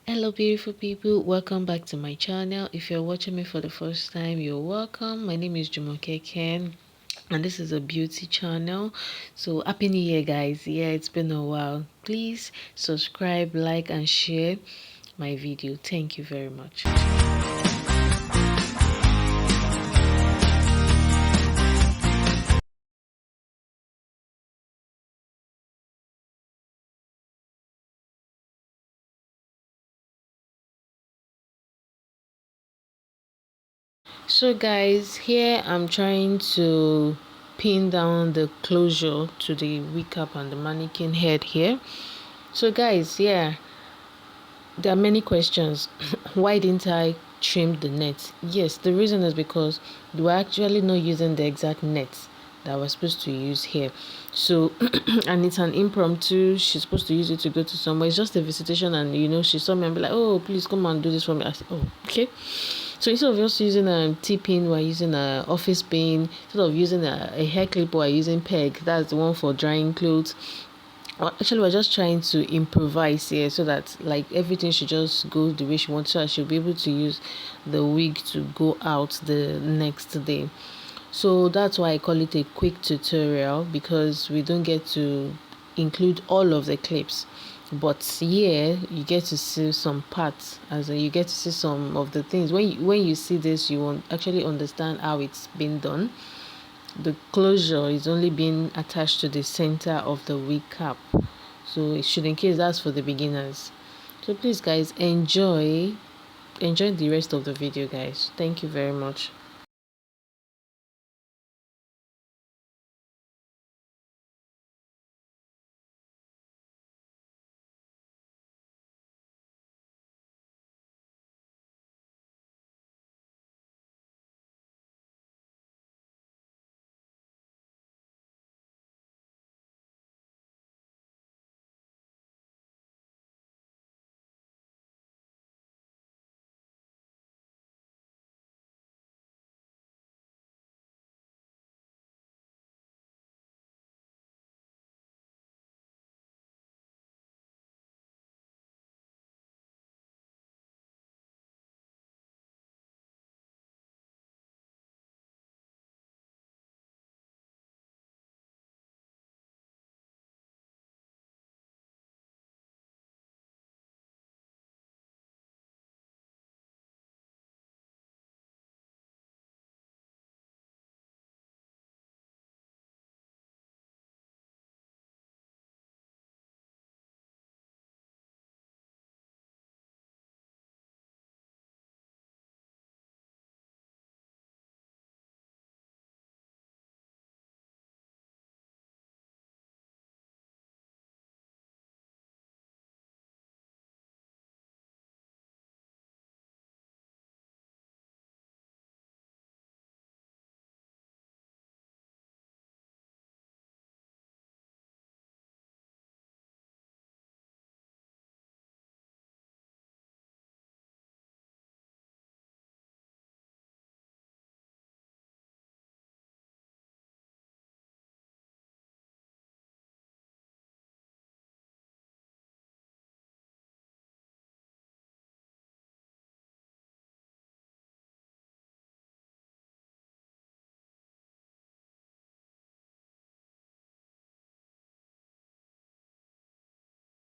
Hello beautiful people, welcome back to my channel. If you're watching me for the first time, you're welcome. My name is Jumoke Ken and this is a beauty channel. So happy new year guys. Yeah, it's been a while. Please subscribe, like and share my video. Thank you very much. So guys, here I'm trying to pin down the closure to the wigcap and the mannequin head here. So guys, yeah, there are many questions. Why didn't I trim the net? Yes, the reason is because we're actually not using the exact net that we're supposed to use here. So and it's an impromptu. She's supposed to use it to go to somewhere. It's just a visitation, and she saw me and be like, oh, please come and do this for me. I said, oh, okay. So instead of just using a T-pin, we're using a office pin. Instead of using a hair clip, we're using peg. That's the one for drying clothes. Actually, we're just trying to improvise here so that like everything should just go the way she wants, so I should be able to use the wig to go out the next day. So that's why I call it a quick tutorial, because we don't get to include all of the clips, but here you get to see some parts, as in you get to see some of the things. When you see this, you won't actually understand how it's been done. The closure is only being attached to the center of the wig cap, so it should, in case that's for the beginners. So please guys, enjoy the rest of the video guys. Thank you very much.